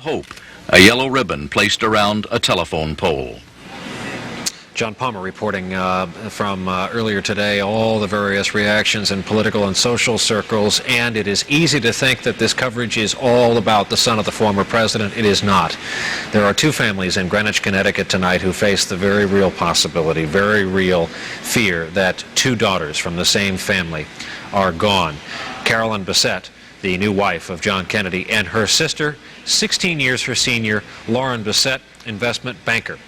hope, a yellow ribbon placed around a telephone pole. John Palmer reporting from earlier today, all the various reactions in political and social circles, and it is easy to think that this coverage is all about the son of the former president. It is not. There are two families in Greenwich, Connecticut tonight who face the very real possibility, very real fear that two daughters from the same family are gone. Carolyn Bessette, the new wife of John Kennedy, and her sister, 16 years her senior, Lauren Bessette, investment banker.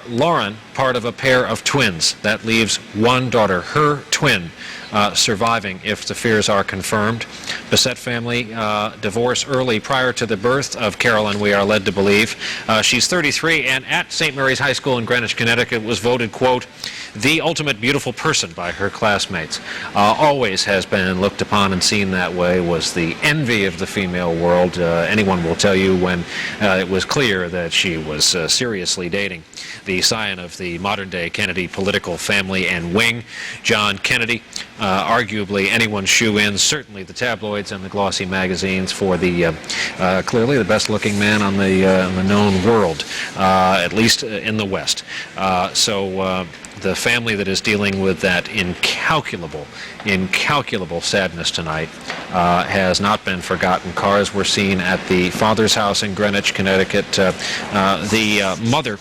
Lauren, part of a pair of twins. That leaves one daughter, her twin, surviving if the fears are confirmed. Bessette family divorced early prior to the birth of Carolyn, we are led to believe. She's 33 and at St. Mary's High School in Greenwich, Connecticut was voted, quote, the ultimate beautiful person by her classmates. Always has been looked upon and seen that way, was the envy of the female world. Anyone will tell you when it was clear that she was seriously dating the scion of the modern-day Kennedy political family and wing, John Kennedy. Arguably anyone's shoe-in, certainly the tabloids and the glossy magazines for the clearly the best-looking man on the known world, at least in the West. The family that is dealing with that incalculable sadness tonight has not been forgotten. Cars were seen at the father's house in Greenwich, Connecticut. The mother,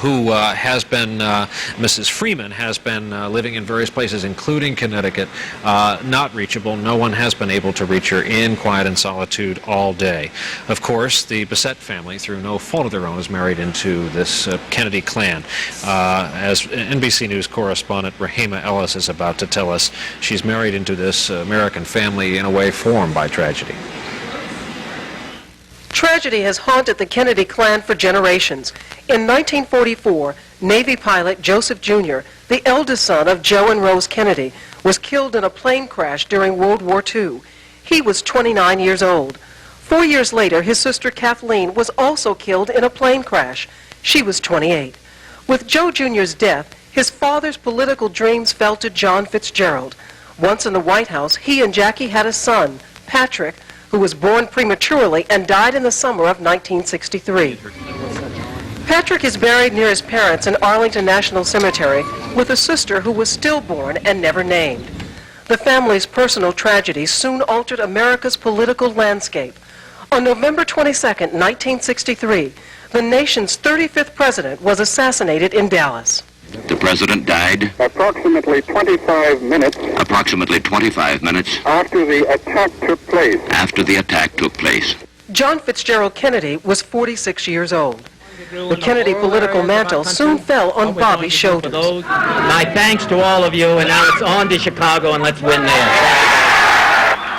who has been, Mrs. Freeman, has been living in various places, including Connecticut, not reachable. No one has been able to reach her in quiet and solitude all day. Of course, the Bessette family, through no fault of their own, is married into this Kennedy clan. As NBC News correspondent Rahima Ellis is about to tell us, she's married into this American family in a way formed by tragedy. Tragedy has haunted the Kennedy clan for generations. In 1944, Navy pilot Joseph Jr., the eldest son of Joe and Rose Kennedy, was killed in a plane crash during World War II. He was 29 years old. 4 years later, his sister Kathleen was also killed in a plane crash. She was 28. With Joe Jr.'s death, his father's political dreams fell to John Fitzgerald. Once in the White House, he and Jackie had a son, Patrick, who was born prematurely and died in the summer of 1963. Patrick is buried near his parents in Arlington National Cemetery with a sister who was stillborn and never named. The family's personal tragedy soon altered America's political landscape. On November 22, 1963, the nation's 35th president was assassinated in Dallas. The president died approximately 25 minutes after the attack took place. John Fitzgerald Kennedy was 46 years old. The Kennedy political mantle soon fell on Bobby's shoulders. My thanks to all of you, and now it's on to Chicago, and let's win there.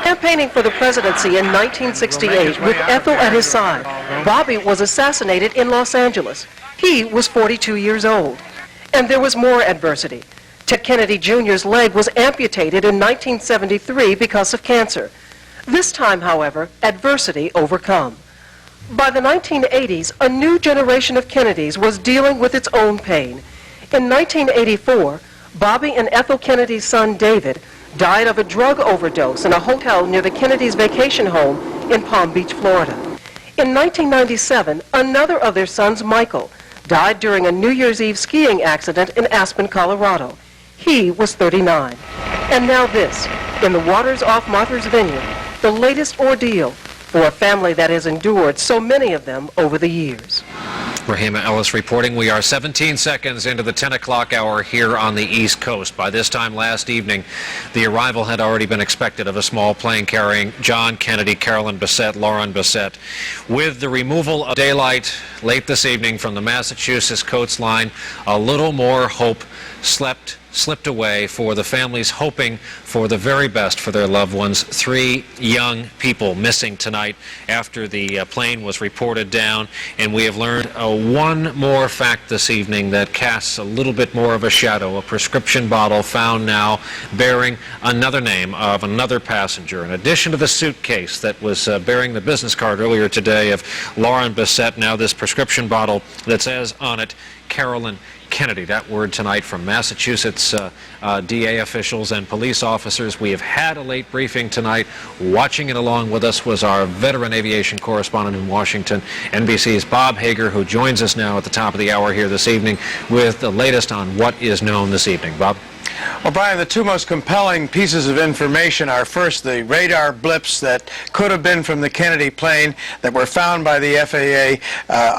Campaigning for the presidency in 1968 with Ethel at his side, Bobby was assassinated in Los Angeles. He was 42 years old. And there was more adversity. Ted Kennedy Jr.'s leg was amputated in 1973 because of cancer. This time, however, adversity overcome. By the 1980s, a new generation of Kennedys was dealing with its own pain. In 1984, Bobby and Ethel Kennedy's son, David, died of a drug overdose in a hotel near the Kennedys' vacation home in Palm Beach, Florida. In 1997, another of their sons, Michael, died during a New Year's Eve skiing accident in Aspen, Colorado. He was 39. And now this, in the waters off Martha's Vineyard, the latest ordeal for a family that has endured so many of them over the years. Rahima Ellis reporting. We are 17 seconds into the 10 o'clock hour here on the East Coast. By this time last evening, the arrival had already been expected of a small plane carrying John Kennedy, Carolyn Bessette, Lauren Bessette. With the removal of daylight late this evening from the Massachusetts coastline, a little more hope slipped away for the families hoping for the very best for their loved ones. 3 young people missing tonight after the plane was reported down, and we have learned one more fact this evening that casts a little bit more of a shadow. A prescription bottle found now bearing another name of another passenger. In addition to the suitcase that was bearing the business card earlier today of Lauren Bessette, now this prescription bottle that says on it, Carolyn Kennedy. That word tonight from Massachusetts DA officials and police officers. We have had a late briefing tonight. Watching it along with us was our veteran aviation correspondent in Washington, NBC's Bob Hager, who joins us now at the top of the hour here this evening with the latest on what is known this evening. Bob? Well, Brian, the two most compelling pieces of information are first the radar blips that could have been from the Kennedy plane that were found by the FAA,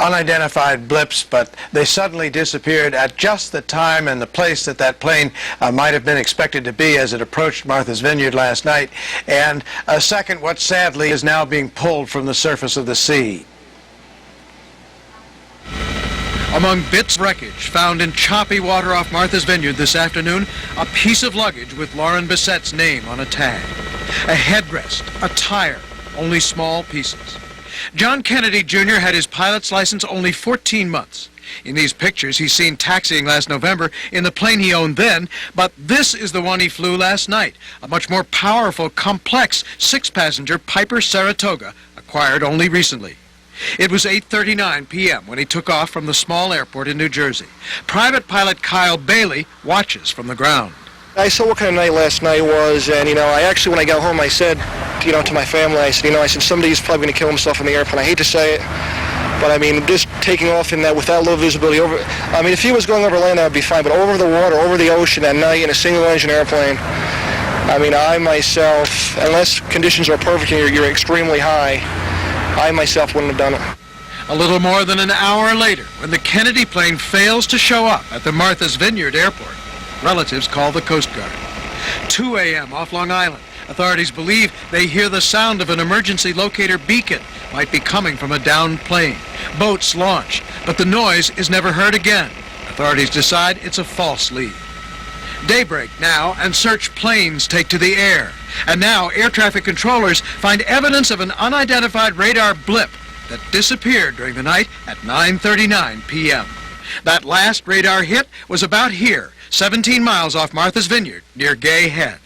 unidentified blips, but they suddenly disappeared at just the time and the place that that plane might have been expected to be as it approached Martha's Vineyard last night. And second, what sadly is now being pulled from the surface of the sea. Among bits of wreckage found in choppy water off Martha's Vineyard this afternoon, a piece of luggage with Lauren Bissett's name on a tag. A headrest, a tire, only small pieces. John Kennedy Jr. had his pilot's license only 14 months. In these pictures, he's seen taxiing last November in the plane he owned then, but this is the one he flew last night, a much more powerful, complex, six-passenger Piper Saratoga, acquired only recently. It was 8:39 p.m. when he took off from the small airport in New Jersey. Private pilot Kyle Bailey watches from the ground. I saw what kind of night last night was, and, I actually, when I got home, I said, to my family, I said, somebody's probably going to kill himself in the airplane. I hate to say it, but, just taking off in that with that low visibility over, if he was going over land, that would be fine, but over the water, over the ocean at night in a single-engine airplane, I myself, unless conditions are perfect and you're extremely high, I myself wouldn't have done it. A little more than an hour later, when the Kennedy plane fails to show up at the Martha's Vineyard airport, relatives call the Coast Guard. 2 a.m. off Long Island, authorities believe they hear the sound of an emergency locator beacon might be coming from a downed plane. Boats launch, but the noise is never heard again. Authorities decide it's a false lead. Daybreak now, and search planes take to the air. And now air traffic controllers find evidence of an unidentified radar blip that disappeared during the night at 9:39 p.m. That last radar hit was about here, 17 miles off Martha's Vineyard, near Gay Head.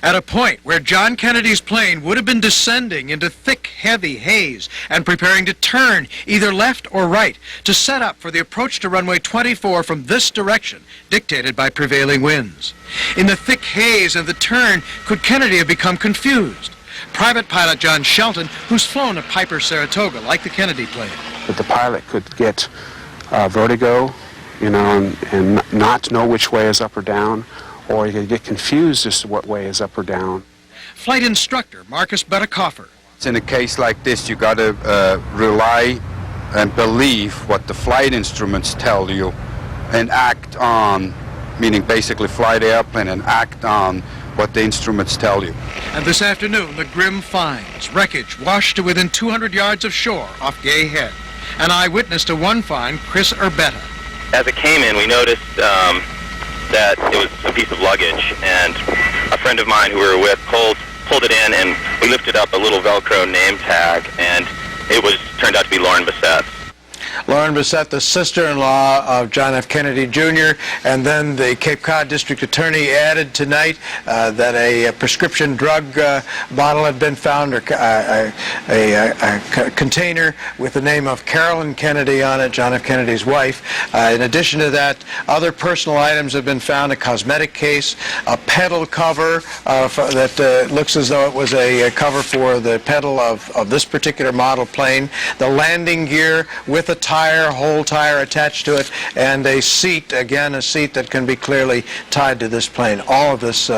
At a point where John Kennedy's plane would have been descending into thick, heavy haze and preparing to turn either left or right to set up for the approach to runway 24 from this direction, dictated by prevailing winds. In the thick haze of the turn, could Kennedy have become confused? Private pilot John Shelton, who's flown a Piper Saratoga like the Kennedy plane. That the pilot could get vertigo, and not know which way is up or down, or you could get confused as to what way is up or down. Flight instructor Marcus Bettekoffer. In a case like this, you got to rely and believe what the flight instruments tell you and act on, meaning basically fly the airplane and act on what the instruments tell you. And this afternoon, the grim finds. Wreckage washed to within 200 yards of shore off Gay Head. An eyewitness to one find, Chris Urbetta. As it came in, we noticed that it was a piece of luggage, and a friend of mine who we were with pulled it in, and we lifted up a little Velcro name tag, and it turned out to be Lauren Bissett. Lauren Bissett, the sister-in-law of John F. Kennedy Jr., and then the Cape Cod District Attorney added tonight that a prescription drug bottle had been found, or a container with the name of Carolyn Kennedy on it, John F. Kennedy's wife. In addition to that, other personal items have been found, a cosmetic case, a pedal cover that looks as though it was a cover for the pedal of this particular model plane, the landing gear with a whole tire attached to it, and a seat, again a seat that can be clearly tied to this plane. All of this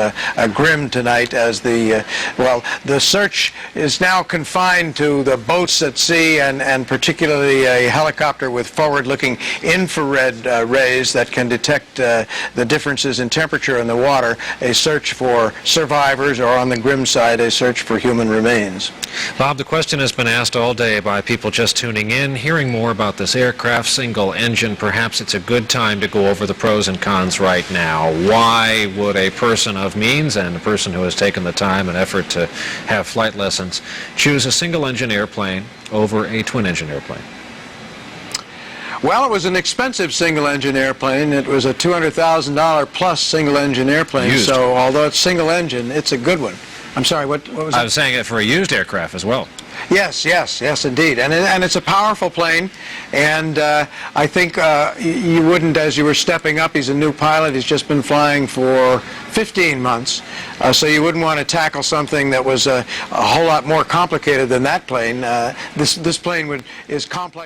grim tonight as the search is now confined to the boats at sea and particularly a helicopter with forward-looking infrared rays that can detect the differences in temperature in the water, a search for survivors, or on the grim side, a search for human remains. Bob, the question has been asked all day by people just tuning in, hearing more about this aircraft, single engine. Perhaps it's a good time to go over the pros and cons right now. Why would a person of means and a person who has taken the time and effort to have flight lessons choose a single engine airplane over a twin engine airplane? Well, it was an expensive single engine airplane. It was a $200,000 plus single engine airplane. Used. So although it's single engine, it's a good one. I'm sorry, what was that? I was saying it for a used aircraft as well. Yes, indeed. And it's a powerful plane, and I think you wouldn't, as you were stepping up, he's a new pilot, he's just been flying for 15 months, so you wouldn't want to tackle something that was a whole lot more complicated than that plane. This plane is complex.